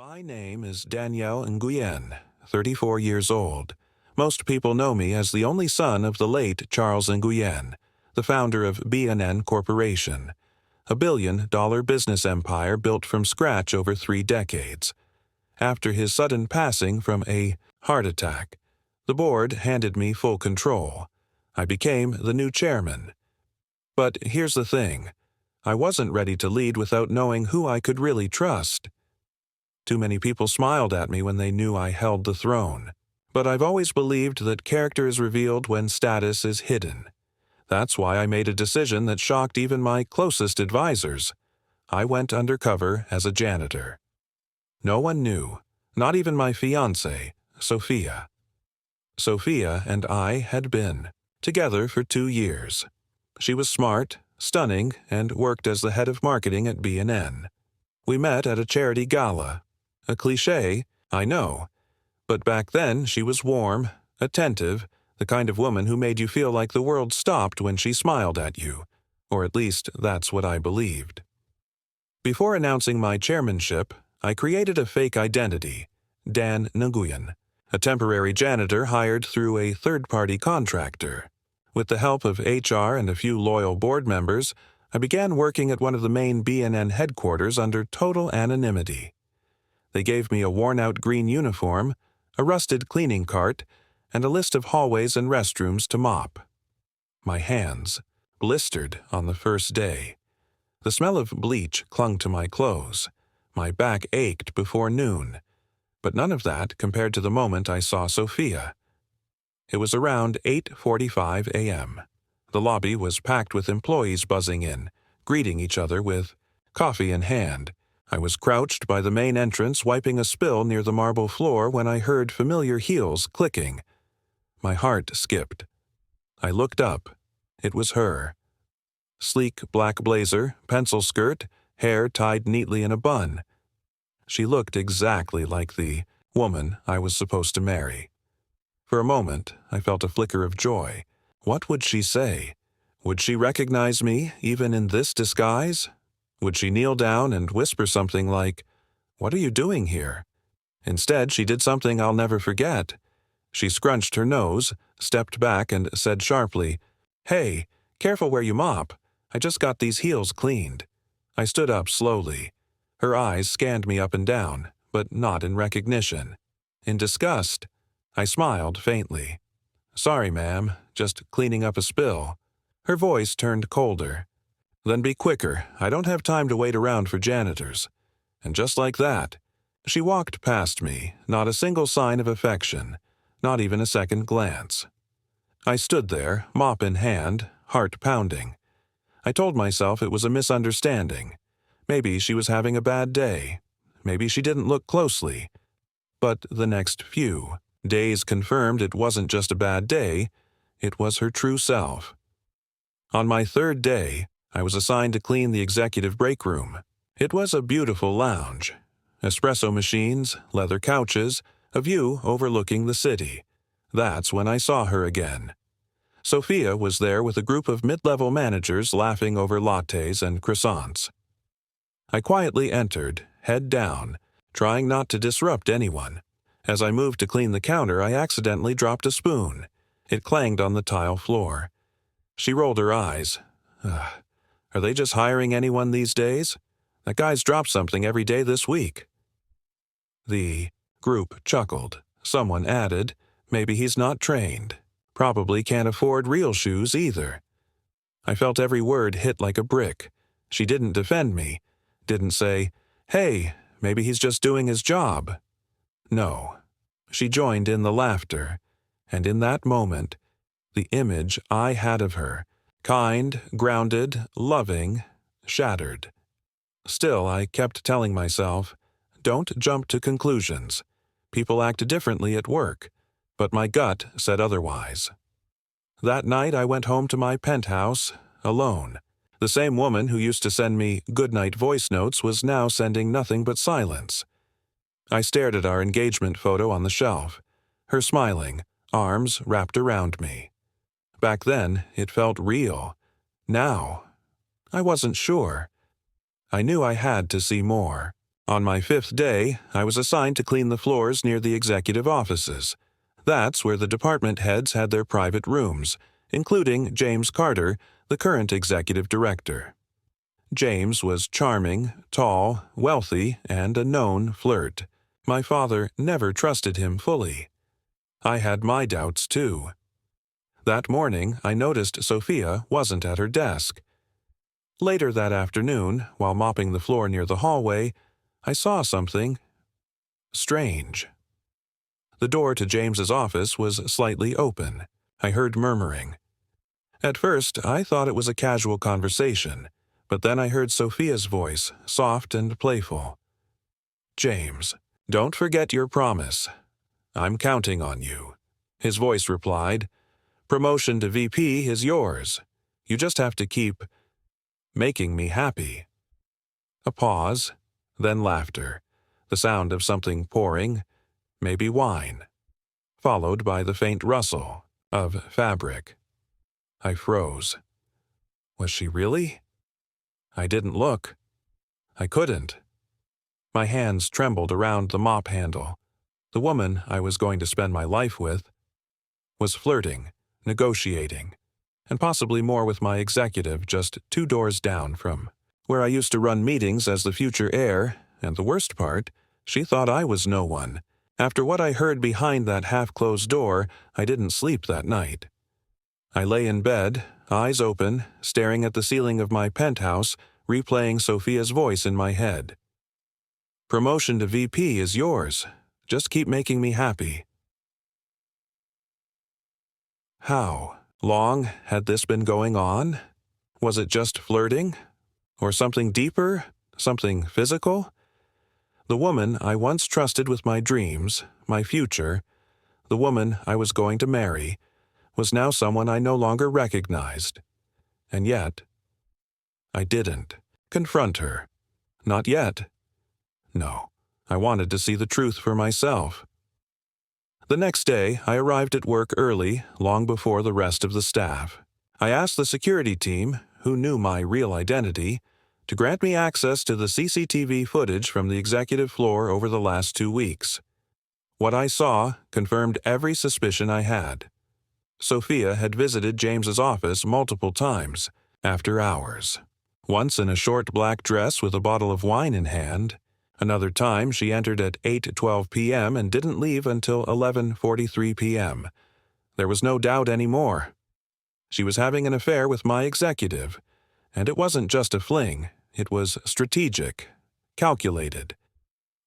My name is Danielle Nguyen, 34 years old. Most people know me as the only son of the late Charles Nguyen, the founder of B&N Corporation, a billion-dollar business empire built from scratch over 3 decades. After his sudden passing from a heart attack, the board handed me full control. I became the new chairman. But here's the thing. I wasn't ready to lead without knowing who I could really trust. Too many people smiled at me when they knew I held the throne. But I've always believed that character is revealed when status is hidden. That's why I made a decision that shocked even my closest advisors. I went undercover as a janitor. No one knew, not even my fiancée, Sophia. Sophia and I had been together for 2 years. She was smart, stunning, and worked as the head of marketing at B&N. We met at a charity gala. A cliché, I know, but back then she was warm, attentive, the kind of woman who made you feel like the world stopped when she smiled at you, or at least that's what I believed. Before announcing my chairmanship, I created a fake identity, Dan Nguyen, a temporary janitor hired through a third-party contractor. With the help of HR and a few loyal board members, I began working at one of the main B&N headquarters under total anonymity. They gave me a worn-out green uniform, a rusted cleaning cart, and a list of hallways and restrooms to mop. My hands blistered on the first day. The smell of bleach clung to my clothes. My back ached before noon. But none of that compared to the moment I saw Sophia. It was around 8:45 a.m. The lobby was packed with employees buzzing in, greeting each other with coffee in hand. I was crouched by the main entrance wiping a spill near the marble floor when I heard familiar heels clicking. My heart skipped. I looked up. It was her. Sleek black blazer, pencil skirt, hair tied neatly in a bun. She looked exactly like the woman I was supposed to marry. For a moment, I felt a flicker of joy. What would she say? Would she recognize me, even in this disguise? Would she kneel down and whisper something like, "What are you doing here?" Instead, she did something I'll never forget. She scrunched her nose, stepped back, and said sharply, "Hey, careful where you mop. I just got these heels cleaned." I stood up slowly. Her eyes scanned me up and down, but not in recognition. In disgust, I smiled faintly. "Sorry, ma'am, just cleaning up a spill." Her voice turned colder. "Then be quicker. I don't have time to wait around for janitors." And just like that, she walked past me, not a single sign of affection, not even a second glance. I stood there, mop in hand, heart pounding. I told myself it was a misunderstanding. Maybe she was having a bad day. Maybe she didn't look closely. But the next few days confirmed it wasn't just a bad day, it was her true self. On my 3rd day, I was assigned to clean the executive break room. It was a beautiful lounge. Espresso machines, leather couches, a view overlooking the city. That's when I saw her again. Sophia was there with a group of mid-level managers laughing over lattes and croissants. I quietly entered, head down, trying not to disrupt anyone. As I moved to clean the counter, I accidentally dropped a spoon. It clanged on the tile floor. She rolled her eyes. Are they just hiring anyone these days? That guy's dropped something every day this week. The group chuckled. Someone added, "Maybe he's not trained. Probably can't afford real shoes either." I felt every word hit like a brick. She didn't defend me. Didn't say, "Hey, maybe he's just doing his job." No. She joined in the laughter. And in that moment, the image I had of her, kind, grounded, loving, shattered. Still, I kept telling myself, don't jump to conclusions. People act differently at work, but my gut said otherwise. That night I went home to my penthouse, alone. The same woman who used to send me goodnight voice notes was now sending nothing but silence. I stared at our engagement photo on the shelf, her smiling, arms wrapped around me. Back then, it felt real. Now, I wasn't sure. I knew I had to see more. On my 5th day, I was assigned to clean the floors near the executive offices. That's where the department heads had their private rooms, including James Carter, the current executive director. James was charming, tall, wealthy, and a known flirt. My father never trusted him fully. I had my doubts, too. That morning, I noticed Sophia wasn't at her desk. Later that afternoon, while mopping the floor near the hallway, I saw something strange. The door to James's office was slightly open. I heard murmuring. At first, I thought it was a casual conversation, but then I heard Sophia's voice, soft and playful. "James, don't forget your promise. I'm counting on you." His voice replied, "Promotion to VP is yours. You just have to keep making me happy." A pause, then laughter, the sound of something pouring, maybe wine, followed by the faint rustle of fabric. I froze. Was she really? I didn't look. I couldn't. My hands trembled around the mop handle. The woman I was going to spend my life with was flirting, negotiating, and possibly more with my executive just 2 doors down from where I used to run meetings as the future heir, and the worst part, she thought I was no one. After what I heard behind that half-closed door, I didn't sleep that night. I lay in bed, eyes open, staring at the ceiling of my penthouse, replaying Sophia's voice in my head. "Promotion to VP is yours. Just keep making me happy." How long had this been going on? Was it just flirting? Or something deeper? Something physical? The woman I once trusted with my dreams, my future, the woman I was going to marry, was now someone I no longer recognized. And yet, I didn't confront her. Not yet. No, I wanted to see the truth for myself. The next day, I arrived at work early, long before the rest of the staff. I asked the security team, who knew my real identity, to grant me access to the CCTV footage from the executive floor over the last 2 weeks. What I saw confirmed every suspicion I had. Sophia had visited James's office multiple times, after hours. Once in a short black dress with a bottle of wine in hand. Another time she entered at 8:12 p.m. and didn't leave until 11:43 p.m. There was no doubt anymore. She was having an affair with my executive, and it wasn't just a fling, it was strategic, calculated.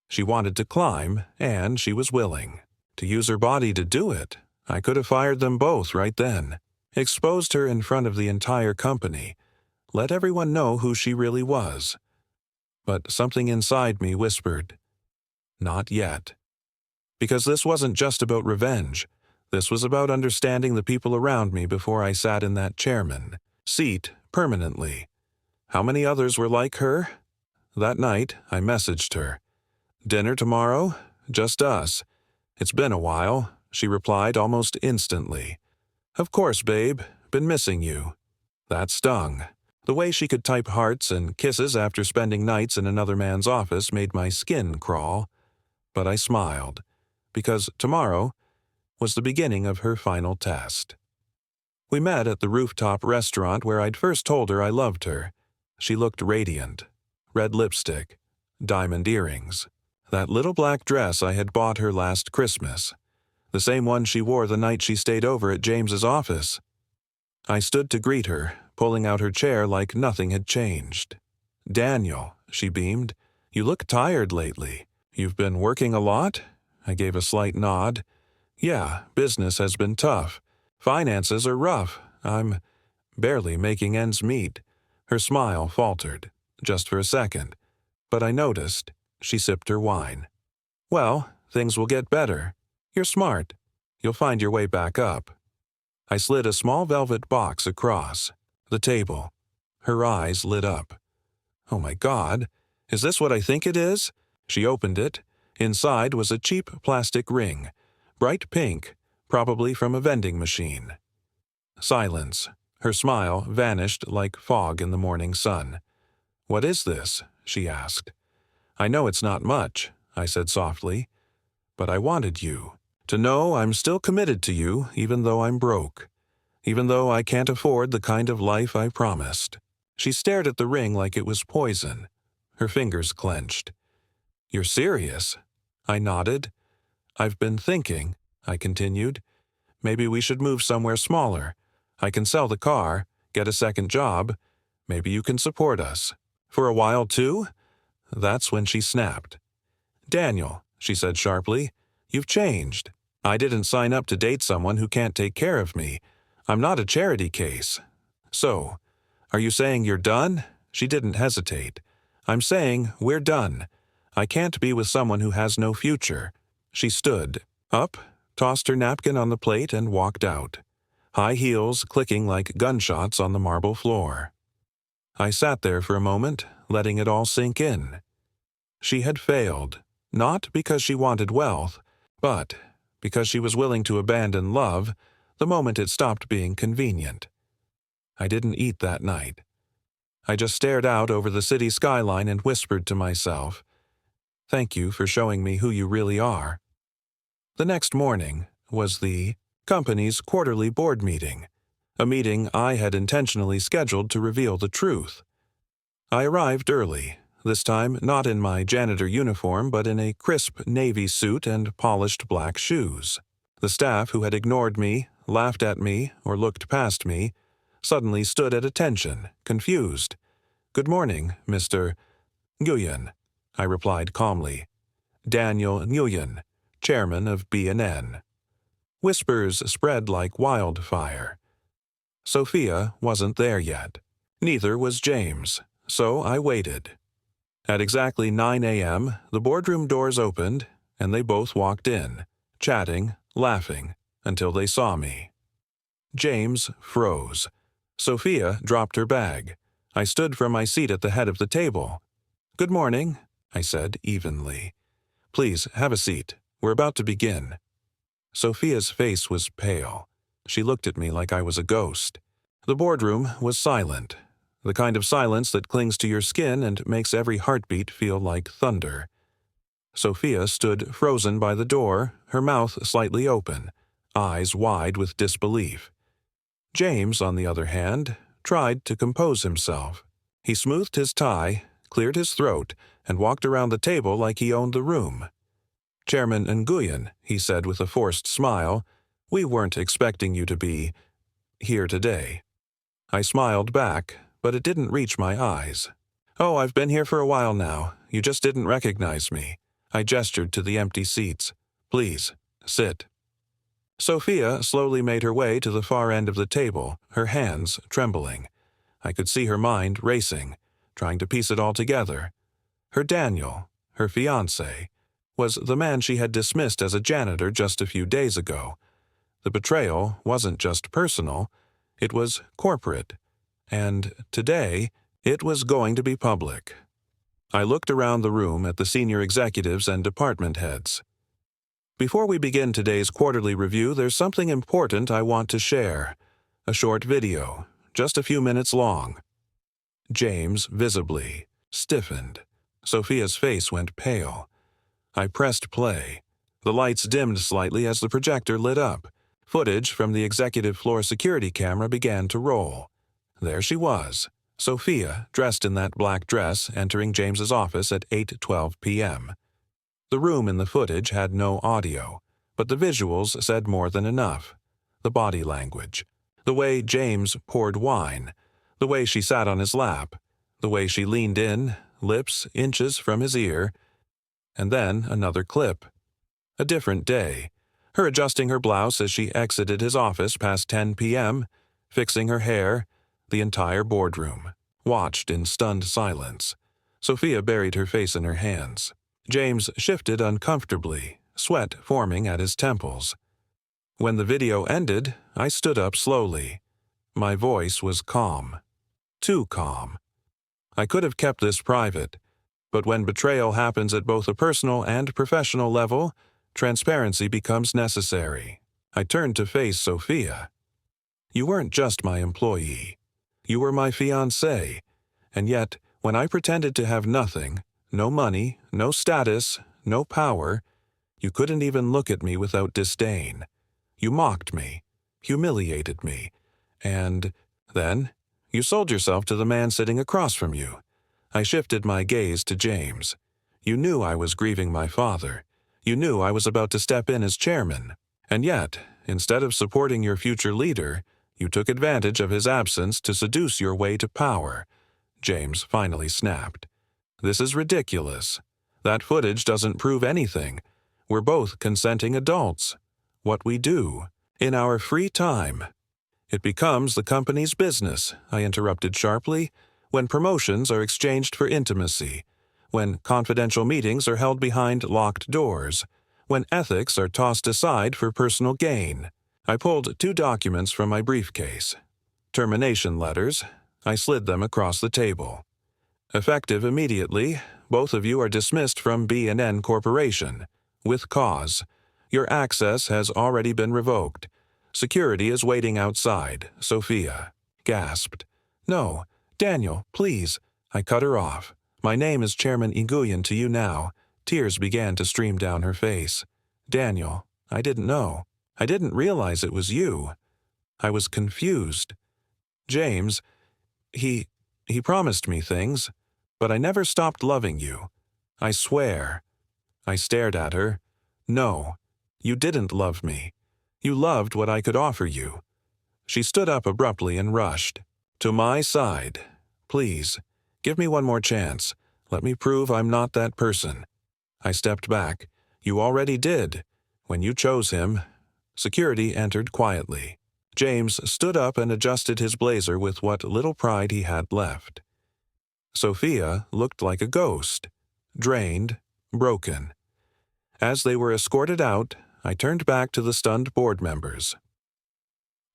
She wanted to climb, and she was willing. To use her body to do it, I could have fired them both right then, exposed her in front of the entire company, let everyone know who she really was. But something inside me whispered, not yet. Because this wasn't just about revenge. This was about understanding the people around me before I sat in that chairman seat permanently. How many others were like her? That night, I messaged her. "Dinner tomorrow? Just us. It's been a while," she replied almost instantly. "Of course, babe. Been missing you." That stung. The way she could type hearts and kisses after spending nights in another man's office made my skin crawl. But I smiled, because tomorrow was the beginning of her final test. We met at the rooftop restaurant where I'd first told her I loved her. She looked radiant. Red lipstick, diamond earrings. That little black dress I had bought her last Christmas. The same one she wore the night she stayed over at James's office. I stood to greet her, pulling out her chair like nothing had changed. "Daniel," she beamed, "you look tired lately. You've been working a lot?" I gave a slight nod. "Yeah, business has been tough. Finances are rough. I'm barely making ends meet." Her smile faltered, just for a second. But I noticed she sipped her wine. "Well, things will get better. You're smart. You'll find your way back up." I slid a small velvet box across the table. Her eyes lit up. "Oh my God, is this what I think it is?" She opened it. Inside was a cheap plastic ring, bright pink, probably from a vending machine. Silence. Her smile vanished like fog in the morning sun. "What is this?" she asked. "I know it's not much," I said softly, "but I wanted you to know I'm still committed to you even though I'm broke, even though I can't afford the kind of life I promised." She stared at the ring like it was poison. Her fingers clenched. "You're serious?" I nodded. "I've been thinking," I continued. "Maybe we should move somewhere smaller. I can sell the car, get a second job. Maybe you can support us. For a while, too?" That's when she snapped. "Daniel," she said sharply, "you've changed. I didn't sign up to date someone who can't take care of me. I'm not a charity case." "So, are you saying you're done?" She didn't hesitate. "I'm saying we're done. I can't be with someone who has no future." She stood up, tossed her napkin on the plate, and walked out, high heels clicking like gunshots on the marble floor. I sat there for a moment, letting it all sink in. She had failed, not because she wanted wealth, but because she was willing to abandon love the moment it stopped being convenient. I didn't eat that night. I just stared out over the city skyline and whispered to myself, "Thank you for showing me who you really are." The next morning was the company's quarterly board meeting, a meeting I had intentionally scheduled to reveal the truth. I arrived early, this time not in my janitor uniform but in a crisp navy suit and polished black shoes. The staff who had ignored me, laughed at me, or looked past me, suddenly stood at attention, confused. "Good morning, Mr. Nguyen," I replied calmly. "Daniel Nguyen, chairman of B&N." Whispers spread like wildfire. Sophia wasn't there yet. Neither was James, so I waited. At exactly 9 a.m., the boardroom doors opened, and they both walked in, chatting, laughing, until they saw me. James froze. Sophia dropped her bag. I stood from my seat at the head of the table. "Good morning," I said evenly. "Please, have a seat. We're about to begin." Sophia's face was pale. She looked at me like I was a ghost. The boardroom was silent, the kind of silence that clings to your skin and makes every heartbeat feel like thunder. Sophia stood frozen by the door, her mouth slightly open, eyes wide with disbelief. James, on the other hand, tried to compose himself. He smoothed his tie, cleared his throat, and walked around the table like he owned the room. "Chairman Nguyen," he said with a forced smile, "we weren't expecting you to be here today." I smiled back, but it didn't reach my eyes. "Oh, I've been here for a while now. You just didn't recognize me." I gestured to the empty seats. "Please, sit." Sophia slowly made her way to the far end of the table, her hands trembling. I could see her mind racing, trying to piece it all together. Her Daniel, her fiancé, was the man she had dismissed as a janitor just a few days ago. The betrayal wasn't just personal, it was corporate, and today it was going to be public. I looked around the room at the senior executives and department heads. "Before we begin today's quarterly review, there's something important I want to share. A short video, just a few minutes long." James visibly stiffened. Sophia's face went pale. I pressed play. The lights dimmed slightly as the projector lit up. Footage from the executive floor security camera began to roll. There she was, Sophia, dressed in that black dress, entering James's office at 8:12 p.m. The room in the footage had no audio, but the visuals said more than enough. The body language, the way James poured wine, the way she sat on his lap, the way she leaned in, lips inches from his ear, and then another clip. A different day. Her adjusting her blouse as she exited his office past 10 p.m., fixing her hair, the entire boardroom watched in stunned silence. Sophia buried her face in her hands. James shifted uncomfortably, sweat forming at his temples. When the video ended, I stood up slowly. My voice was calm. Too calm. I could have kept this private, but when betrayal happens at both a personal and professional level, transparency becomes necessary. I turned to face Sophia. "You weren't just my employee. You were my fiancé, and yet, when I pretended to have nothing, No money, no status, no power. You couldn't even look at me without disdain. You mocked me, humiliated me, and then you sold yourself to the man sitting across from you. I shifted my gaze to James. You knew I was grieving my father. You knew I was about to step in as chairman. And yet, instead of supporting your future leader, you took advantage of his absence to seduce your way to power. James finally snapped. This is ridiculous. That footage doesn't prove anything. We're both consenting adults. What we do, in our free time. It becomes the company's business, I interrupted sharply, when promotions are exchanged for intimacy, when confidential meetings are held behind locked doors, when ethics are tossed aside for personal gain. I pulled 2 documents from my briefcase. Termination letters. I slid them across the table. Effective immediately, both of you are dismissed from B&N Corporation. With cause. Your access has already been revoked. Security is waiting outside, Sophia gasped. No, Daniel, please. I cut her off. My name is Chairman Nguyen to you now. Tears began to stream down her face. Daniel, I didn't know. I didn't realize it was you. I was confused. James, he promised me things, but I never stopped loving you. I swear. I stared at her. No, you didn't love me. You loved what I could offer you. She stood up abruptly and rushed. To my side. Please, give me one more chance. Let me prove I'm not that person. I stepped back. You already did. When you chose him. Security entered quietly. James stood up and adjusted his blazer with what little pride he had left. Sophia looked like a ghost. Drained, broken. As they were escorted out, I turned back to the stunned board members.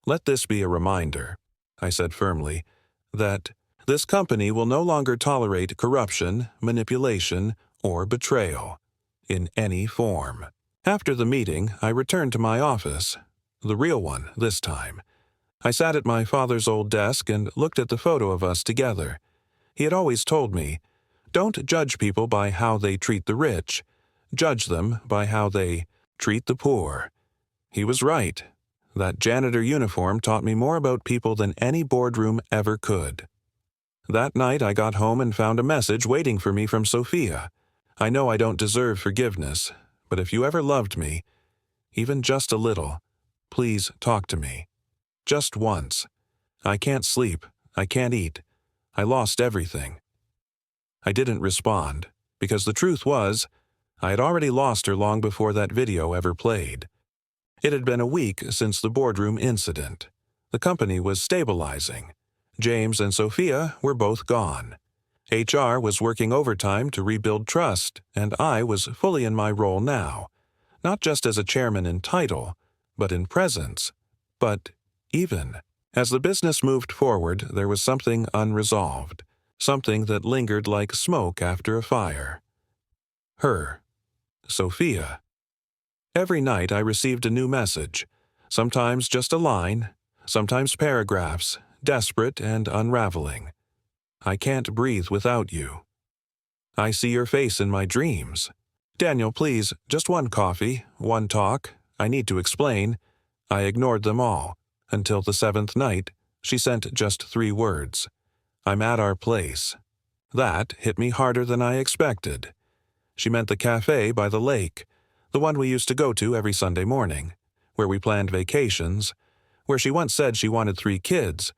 Let this be a reminder, I said firmly, that this company will no longer tolerate corruption, manipulation, or betrayal, in any form. After the meeting, I returned to my office, the real one this time. I sat at my father's old desk and looked at the photo of us together. He had always told me, don't judge people by how they treat the rich. Judge them by how they treat the poor. He was right. That janitor uniform taught me more about people than any boardroom ever could. That night I got home and found a message waiting for me from Sophia. I know I don't deserve forgiveness, but if you ever loved me, even just a little, please talk to me. Just once. I can't sleep. I can't eat. I lost everything. I didn't respond, because the truth was, I had already lost her long before that video ever played. It had been a week since the boardroom incident. The company was stabilizing. James and Sophia were both gone. HR was working overtime to rebuild trust, and I was fully in my role now, not just as a chairman in title, but in presence. But even as the business moved forward, there was something unresolved, something that lingered like smoke after a fire. Her. Sophia. Every night I received a new message, sometimes just a line, sometimes paragraphs, desperate and unraveling. I can't breathe without you. I see your face in my dreams. Daniel, please, just one coffee, one talk. I need to explain. I ignored them all, until the 7th night, she sent just 3 words. I'm at our place. That hit me harder than I expected. She meant the cafe by the lake, the one we used to go to every Sunday morning, where we planned vacations, where she once said she wanted 3 kids,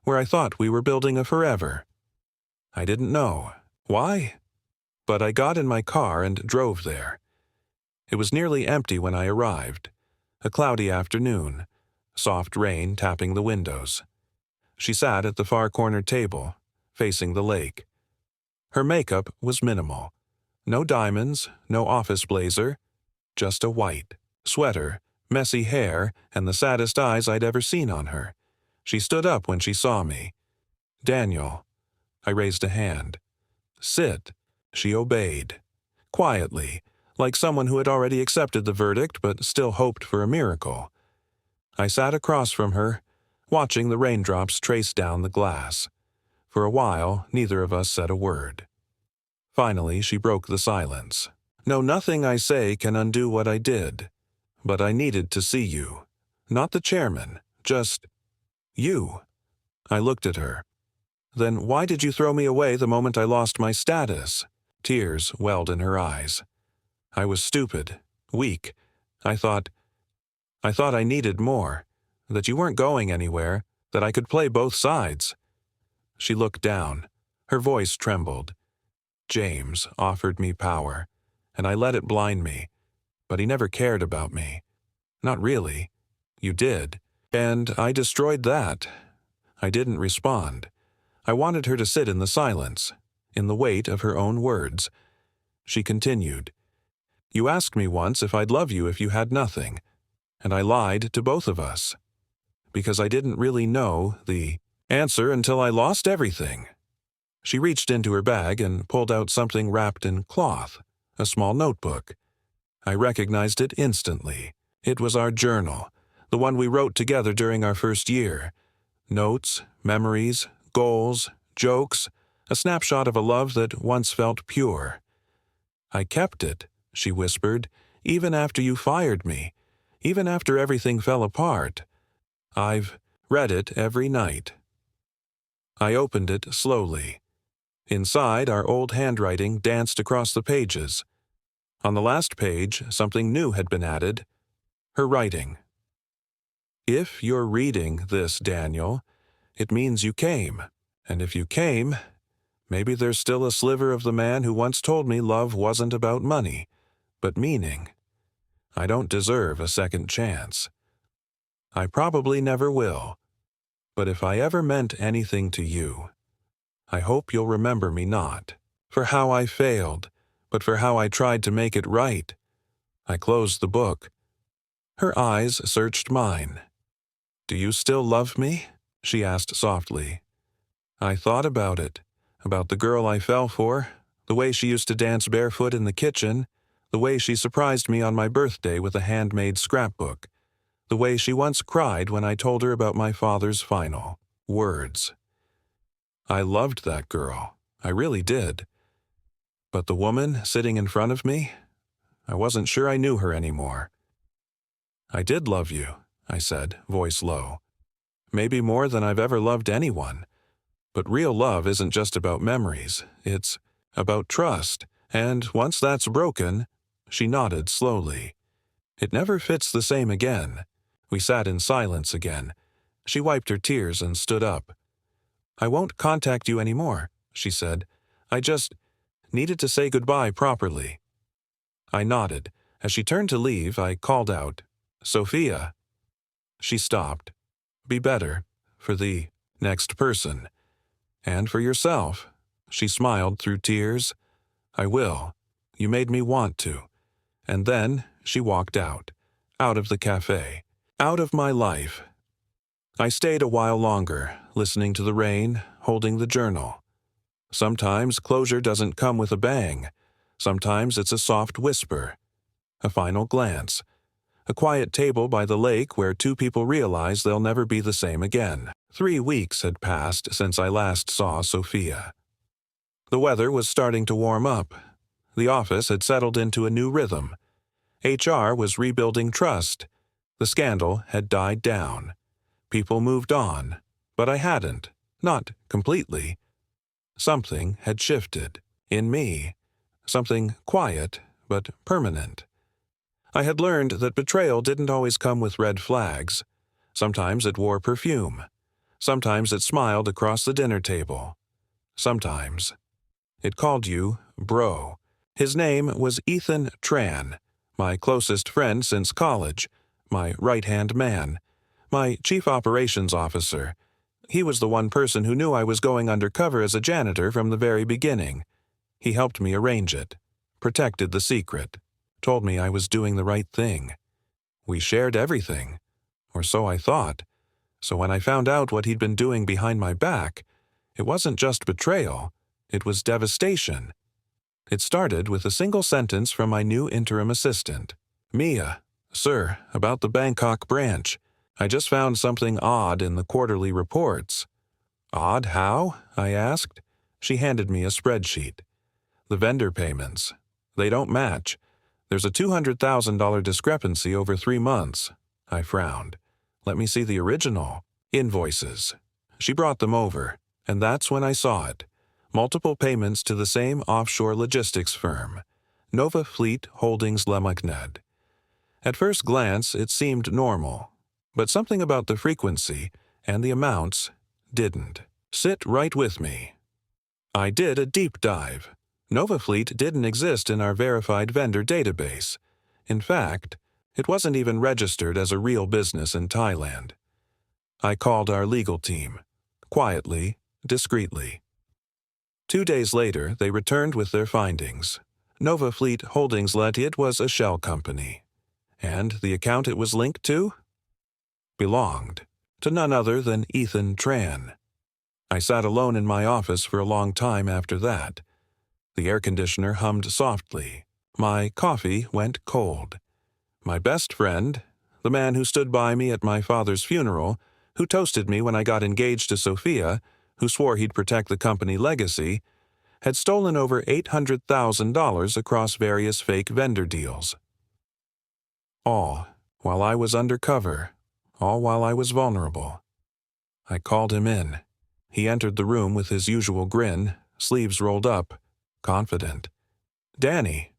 where I thought we were building a forever. I didn't know. Why? But I got in my car and drove there. It was nearly empty when I arrived. A cloudy afternoon, soft rain tapping the windows. She sat at the far corner table, facing the lake. Her makeup was minimal. No diamonds, no office blazer, just a white sweater, messy hair, and the saddest eyes I'd ever seen on her. She stood up when she saw me. Daniel. I raised a hand. Sit. She obeyed. Quietly, like someone who had already accepted the verdict but still hoped for a miracle. I sat across from her, watching the raindrops trace down the glass. For a while, neither of us said a word. Finally, she broke the silence. "No, nothing I say can undo what I did. But I needed to see you. Not the chairman, just you." I looked at her. "Then why did you throw me away the moment I lost my status?" Tears welled in her eyes. "I was stupid, weak. I thought I needed more, that you weren't going anywhere, that I could play both sides." She looked down. Her voice trembled. "James offered me power, and I let it blind me. But he never cared about me. Not really. You did. And I destroyed that." I didn't respond. I wanted her to sit in the silence, in the weight of her own words. She continued, "You asked me once if I'd love you if you had nothing, and I lied to both of us, because I didn't really know the answer until I lost everything." She reached into her bag and pulled out something wrapped in cloth, a small notebook. I recognized it instantly. It was our journal, the one we wrote together during our first year. Notes, memories, goals, jokes, a snapshot of a love that once felt pure. "I kept it," she whispered, "even after you fired me, even after everything fell apart. I've read it every night." I opened it slowly. Inside, our old handwriting danced across the pages. On the last page, something new had been added. Her writing. "If you're reading this, Daniel, it means you came. And if you came, maybe there's still a sliver of the man who once told me love wasn't about money, but meaning. I don't deserve a second chance. I probably never will. But if I ever meant anything to you, I hope you'll remember me not for how I failed, but for how I tried to make it right." I closed the book. Her eyes searched mine. "Do you still love me?" she asked softly. I thought about it, about the girl I fell for, the way she used to dance barefoot in the kitchen, the way she surprised me on my birthday with a handmade scrapbook, the way she once cried when I told her about my father's final words. I loved that girl. I really did. But the woman sitting in front of me, I wasn't sure I knew her anymore. "I did love you," I said, voice low. "Maybe more than I've ever loved anyone. But real love isn't just about memories. It's about trust. And once that's broken," she nodded slowly, "it never fits the same again." We sat in silence again. She wiped her tears and stood up. "I won't contact you anymore," she said. "I just needed to say goodbye properly." I nodded. As she turned to leave, I called out, "Sophia." She stopped. "Be better for the next person. And for yourself." She smiled through tears. "I will. You made me want to." And then she walked out of the cafe, out of my life. I stayed a while longer, listening to the rain, holding the journal. Sometimes closure doesn't come with a bang. Sometimes it's a soft whisper, a final glance, a quiet table by the lake where two people realize they'll never be the same again. 3 weeks had passed since I last saw Sophia. The weather was starting to warm up. The office had settled into a new rhythm. HR was rebuilding trust. The scandal had died down. People moved on, but I hadn't, not completely. Something had shifted, in me, something quiet but permanent. I had learned that betrayal didn't always come with red flags. Sometimes it wore perfume. Sometimes it smiled across the dinner table. Sometimes it called you bro. His name was Ethan Tran, my closest friend since college, my right-hand man, my chief operations officer. He was the one person who knew I was going undercover as a janitor from the very beginning. He helped me arrange it, protected the secret, told me I was doing the right thing. We shared everything, or so I thought. So when I found out what he'd been doing behind my back, it wasn't just betrayal, it was devastation. It started with a single sentence from my new interim assistant. "Mia, sir, about the Bangkok branch. I just found something odd in the quarterly reports." "Odd how?" I asked. She handed me a spreadsheet. The vendor payments. They don't match. There's a $200,000 discrepancy over 3 months. I frowned. Let me see the original. Invoices. She brought them over, and that's when I saw it. Multiple payments to the same offshore logistics firm, Nova Fleet Holdings Limited. At first glance, it seemed normal, but something about the frequency and the amounts didn't. Sit right with me. I did a deep dive. Nova Fleet didn't exist in our verified vendor database. In fact, it wasn't even registered as a real business in Thailand. I called our legal team. Quietly, discreetly. 2 days later, they returned with their findings. Nova Fleet Holdings Limited was a shell company. And the account it was linked to? Belonged to none other than Ethan Tran. I sat alone in my office for a long time after that. The air conditioner hummed softly. My coffee went cold. My best friend, the man who stood by me at my father's funeral, who toasted me when I got engaged to Sophia, who swore he'd protect the company legacy, had stolen over $800,000 across various fake vendor deals. All while I was undercover, all while I was vulnerable. I called him in. He entered the room with his usual grin, sleeves rolled up, confident. "Danny,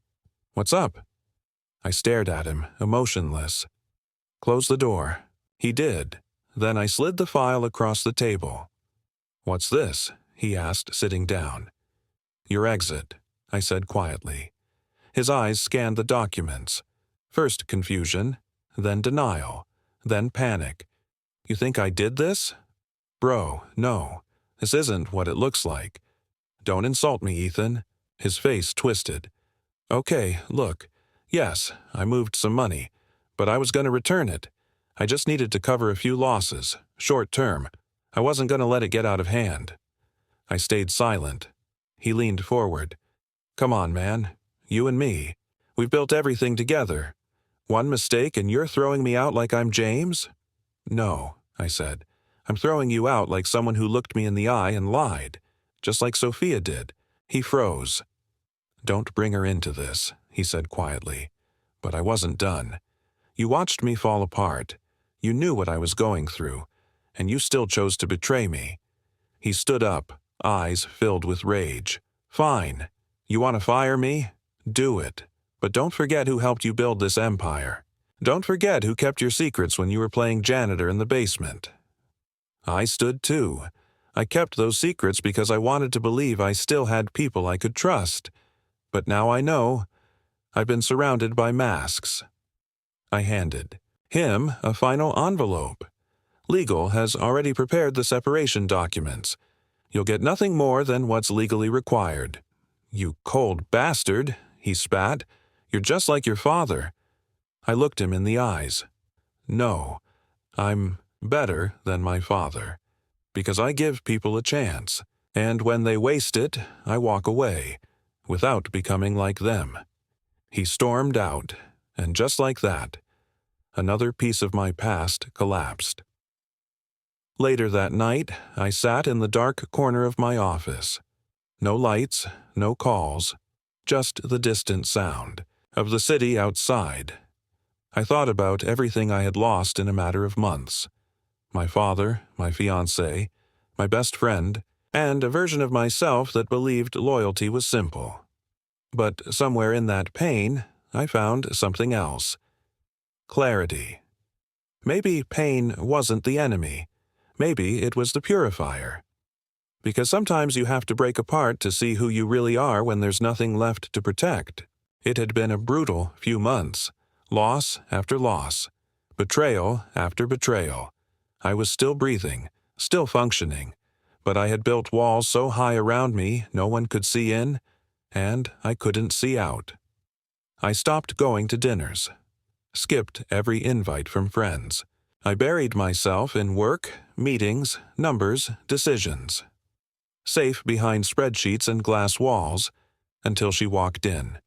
what's up?" I stared at him, emotionless. "Close the door." He did. Then I slid the file across the table. "What's this?" he asked, sitting down. "Your exit," I said quietly. His eyes scanned the documents. First confusion, then denial, then panic. "You think I did this?" "Bro, no. This isn't what it looks like. Don't insult me, Ethan." His face twisted. "Okay, look. Yes, I moved some money, but I was going to return it. I just needed to cover a few losses, short term. I wasn't going to let it get out of hand." I stayed silent. He leaned forward. "Come on, man. You and me. We've built everything together. One mistake and you're throwing me out like I'm James?" "No," I said. "I'm throwing you out like someone who looked me in the eye and lied, just like Sophia did." He froze. "Don't bring her into this," he said quietly. But I wasn't done. "You watched me fall apart. You knew what I was going through, and you still chose to betray me." He stood up, eyes filled with rage. "Fine. You want to fire me? Do it. But don't forget who helped you build this empire. Don't forget who kept your secrets when you were playing janitor in the basement." I stood too. I kept those secrets because I wanted to believe I still had people I could trust. But now I know. I've been surrounded by masks. I handed him a final envelope. "Legal has already prepared the separation documents. You'll get nothing more than what's legally required." "You cold bastard," he spat. "You're just like your father." I looked him in the eyes. "No, I'm better than my father, because I give people a chance, and when they waste it, I walk away, without becoming like them." He stormed out, and just like that, another piece of my past collapsed. Later that night, I sat in the dark corner of my office. No lights, no calls, just the distant sound of the city outside. I thought about everything I had lost in a matter of months. My father, my fiancé, my best friend, and a version of myself that believed loyalty was simple. But somewhere in that pain, I found something else. Clarity. Maybe pain wasn't the enemy. Maybe it was the purifier. Because sometimes you have to break apart to see who you really are when there's nothing left to protect. It had been a brutal few months. Loss after loss. Betrayal after betrayal. I was still breathing, still functioning, but I had built walls so high around me no one could see in, and I couldn't see out. I stopped going to dinners. Skipped every invite from friends. I buried myself in work, meetings, numbers, decisions. Safe behind spreadsheets and glass walls, until she walked in.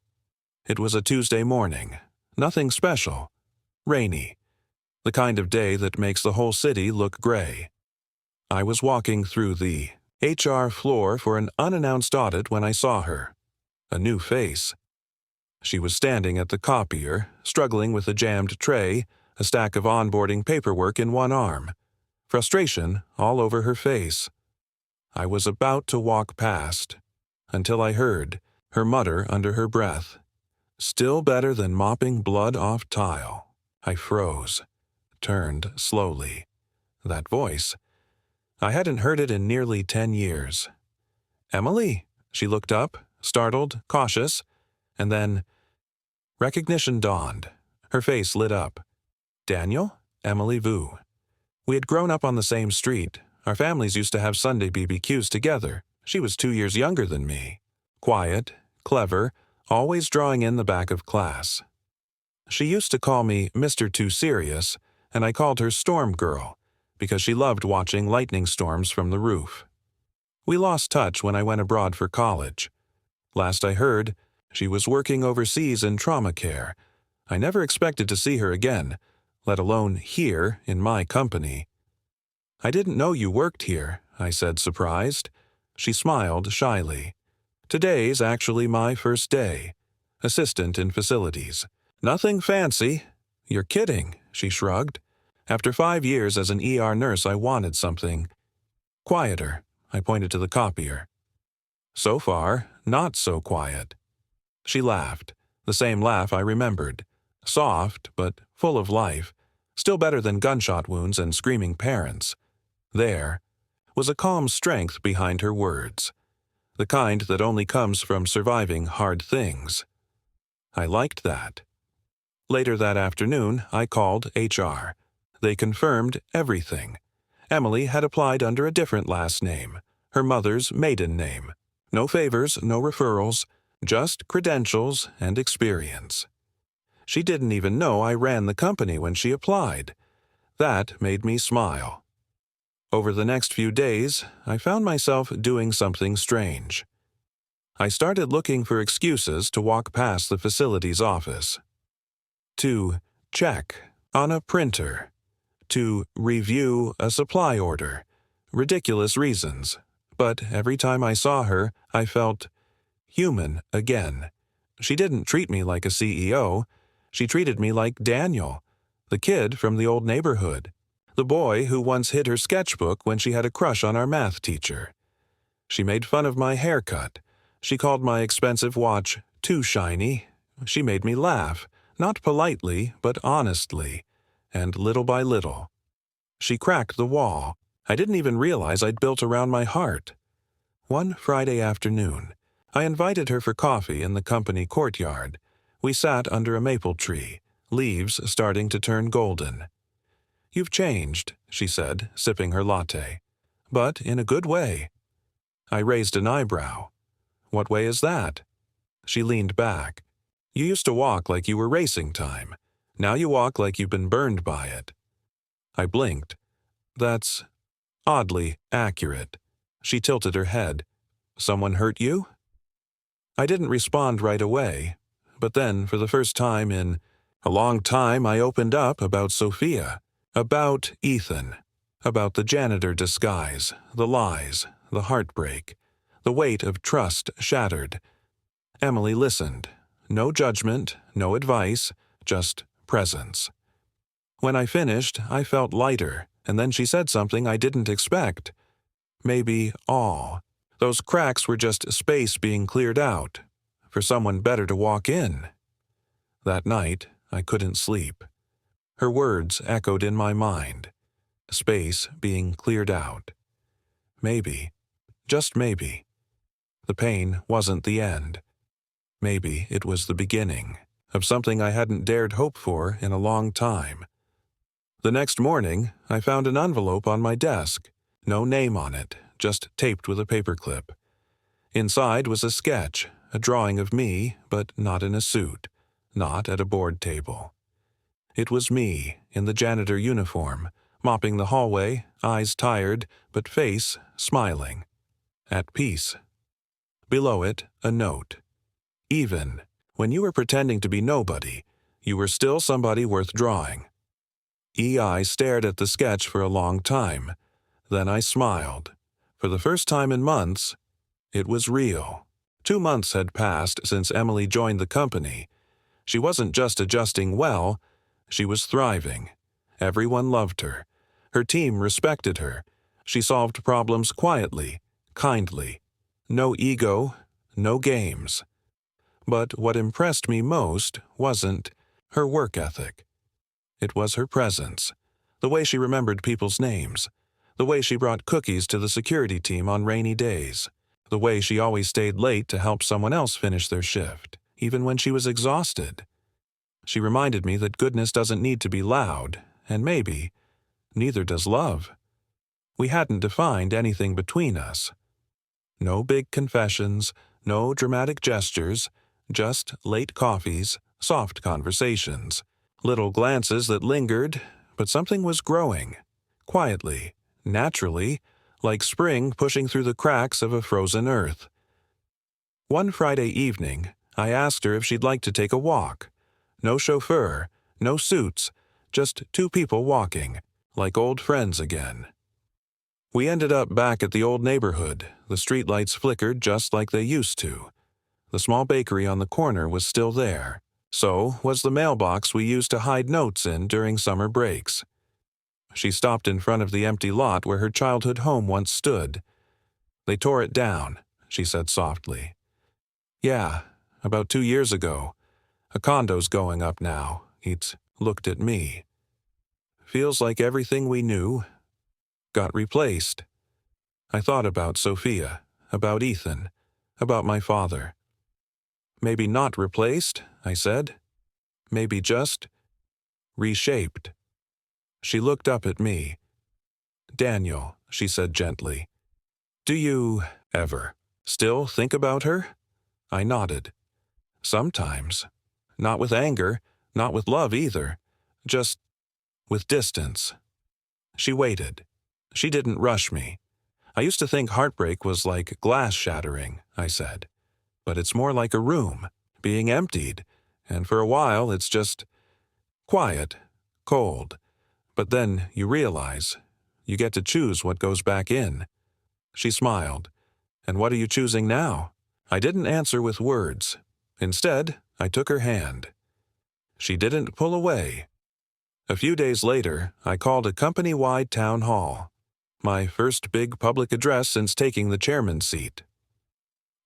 It was a Tuesday morning. Nothing special. Rainy. The kind of day that makes the whole city look gray. I was walking through the HR floor for an unannounced audit when I saw her. A new face. She was standing at the copier, struggling with a jammed tray, a stack of onboarding paperwork in one arm. Frustration all over her face. I was about to walk past, until I heard her mutter under her breath, "Still better than mopping blood off tile." I froze, turned slowly. That voice. I hadn't heard it in nearly 10 years. "Emily?" She looked up, startled, cautious, and then recognition dawned. Her face lit up. "Daniel?" Emily Vu. We had grown up on the same street. Our families used to have Sunday BBQs together. She was 2 years younger than me. Quiet, clever, always drawing in the back of class. She used to call me Mr. Too Serious, and I called her Storm Girl, because she loved watching lightning storms from the roof. We lost touch when I went abroad for college. Last I heard, she was working overseas in trauma care. I never expected to see her again, let alone here in my company. "I didn't know you worked here," I said, surprised. She smiled shyly. "Today's actually my first day. Assistant in facilities. Nothing fancy." "You're kidding," she shrugged. "After 5 years as an ER nurse, I wanted something quieter." I pointed to the copier. "So far, not so quiet." She laughed, the same laugh I remembered. Soft, but full of life. Still better than gunshot wounds and screaming parents. There was a calm strength behind her words, the kind that only comes from surviving hard things. I liked that. Later that afternoon, I called HR. They confirmed everything. Emily had applied under a different last name, her mother's maiden name. No favors, no referrals, just credentials and experience. She didn't even know I ran the company when she applied. That made me smile. Over the next few days, I found myself doing something strange. I started looking for excuses to walk past the facility's office. To check on a printer. To review a supply order. Ridiculous reasons. But every time I saw her, I felt human again. She didn't treat me like a CEO. She treated me like Daniel, the kid from the old neighborhood. The boy who once hid her sketchbook when she had a crush on our math teacher. She made fun of my haircut. She called my expensive watch too shiny. She made me laugh, not politely, but honestly, and little by little. She cracked the wall. I didn't even realize I'd built around my heart. One Friday afternoon, I invited her for coffee in the company courtyard. We sat under a maple tree, leaves starting to turn golden. "You've changed," she said, sipping her latte. "But in a good way." I raised an eyebrow. "What way is that?" She leaned back. "You used to walk like you were racing time. Now you walk like you've been burned by it." I blinked. "That's oddly accurate." She tilted her head. "Someone hurt you?" I didn't respond right away, but then, for the first time in a long time, I opened up about Sophia, about Ethan, about the janitor disguise, the lies, the heartbreak, the weight of trust shattered. Emily listened. No judgment, no advice, just presence. When I finished, I felt lighter, and then she said something I didn't expect. Maybe all. Those cracks were just space being cleared out, for someone better to walk in. That night, I couldn't sleep. Her words echoed in my mind. Space being cleared out. Maybe, just maybe, the pain wasn't the end. Maybe it was the beginning of something I hadn't dared hope for in a long time. The next morning, I found an envelope on my desk. No name on it, just taped with a paperclip. Inside was a sketch, a drawing of me, but not in a suit, not at a board table. It was me, in the janitor uniform, mopping the hallway, eyes tired, but face smiling. At peace. Below it, a note. Even when you were pretending to be nobody, you were still somebody worth drawing. I stared at the sketch for a long time. Then I smiled. For the first time in months, it was real. 2 months had passed since Emily joined the company. She wasn't just adjusting well, she was thriving. Everyone loved her. Her team respected her. She solved problems quietly, kindly. No ego, no games. But what impressed me most wasn't her work ethic. It was her presence, the way she remembered people's names, the way she brought cookies to the security team on rainy days, the way she always stayed late to help someone else finish their shift, even when she was exhausted. She reminded me that goodness doesn't need to be loud, and maybe, neither does love. We hadn't defined anything between us. No big confessions, no dramatic gestures, just late coffees, soft conversations, little glances that lingered, but something was growing, quietly, naturally, like spring pushing through the cracks of a frozen earth. One Friday evening, I asked her if she'd like to take a walk. No chauffeur, no suits, just two people walking, like old friends again. We ended up back at the old neighborhood. The streetlights flickered just like they used to. The small bakery on the corner was still there. So was the mailbox we used to hide notes in during summer breaks. She stopped in front of the empty lot where her childhood home once stood. "They tore it down," she said softly. "Yeah, about 2 years ago. A condo's going up now." He'd looked at me. "Feels like everything we knew got replaced." I thought about Sophia, about Ethan, about my father. "Maybe not replaced," I said. "Maybe just reshaped." She looked up at me. "Daniel," she said gently, "do you ever still think about her?" I nodded. "Sometimes. Not with anger, not with love either. Just with distance." She waited. She didn't rush me. "I used to think heartbreak was like glass shattering," I said. "But it's more like a room, being emptied, and for a while it's just quiet, cold. But then you realize, you get to choose what goes back in." She smiled. "And what are you choosing now?" I didn't answer with words. Instead, I took her hand. She didn't pull away. A few days later, I called a company-wide town hall. My first big public address since taking the chairman's seat.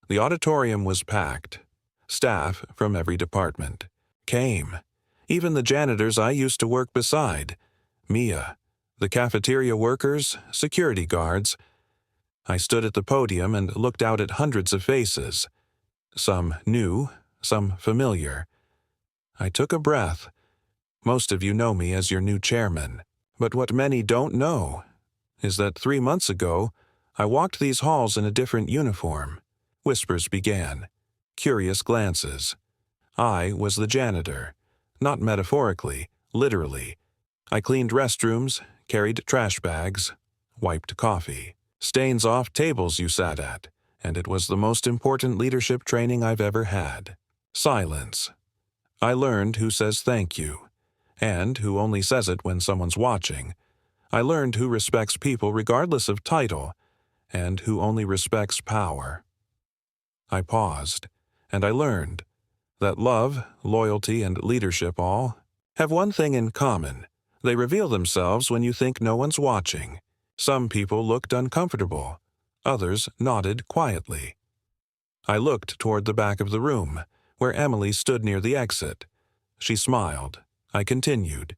The auditorium was packed. Staff from every department came. Even the janitors I used to work beside. Mia, the cafeteria workers, security guards. I stood at the podium and looked out at hundreds of faces. Some new, some familiar. I took a breath. Most of you know me as your new chairman. But what many don't know is that 3 months ago, I walked these halls in a different uniform. Whispers began. Curious glances. I was the janitor. Not metaphorically, literally. I cleaned restrooms, carried trash bags, wiped coffee. Stains off tables you sat at, and it was the most important leadership training I've ever had. Silence. I learned who says thank you, and who only says it when someone's watching. I learned who respects people regardless of title, and who only respects power. I paused, and I learned that love, loyalty, and leadership all have one thing in common. They reveal themselves when you think no one's watching. Some people looked uncomfortable. Others nodded quietly. I looked toward the back of the room, where Emily stood near the exit. She smiled. I continued.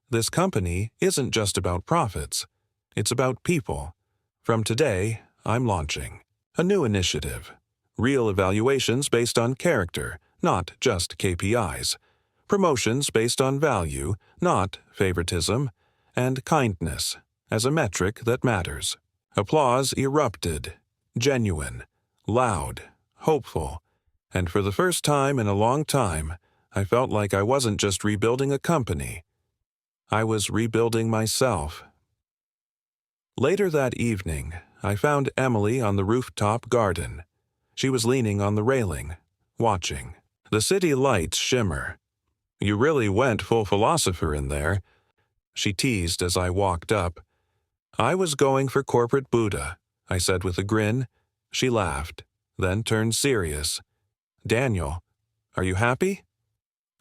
This company isn't just about profits. It's about people. From today, I'm launching a new initiative. Real evaluations based on character, not just KPIs. Promotions based on value, not favoritism. And kindness, as a metric that matters. Applause erupted. Genuine, loud, hopeful. And for the first time in a long time, I felt like I wasn't just rebuilding a company. I was rebuilding myself. Later that evening, I found Emily on the rooftop garden. She was leaning on the railing, watching. The city lights shimmer. "You really went full philosopher in there," she teased as I walked up. "I was going for corporate Buddha," I said with a grin. She laughed. then turned serious. "Daniel, are you happy?"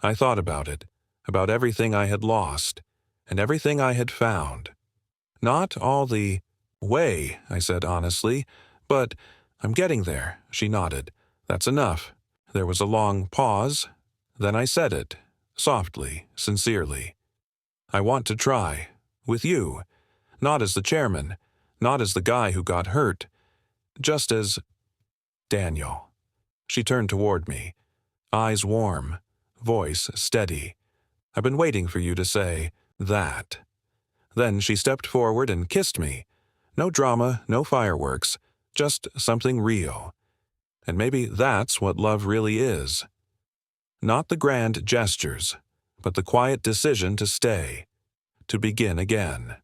I thought about everything I had lost, and everything I had found. "Not all the way," I said honestly, "but I'm getting there," she nodded. "That's enough." There was a long pause. Then I said it, softly, sincerely. "I want to try, with you, not as the chairman, not as the guy who got hurt, just as Daniel." She turned toward me, eyes warm, voice steady. "I've been waiting for you to say that." Then she stepped forward and kissed me. No drama, no fireworks, just something real. And maybe that's what love really is. Not the grand gestures, but the quiet decision to stay, to begin again.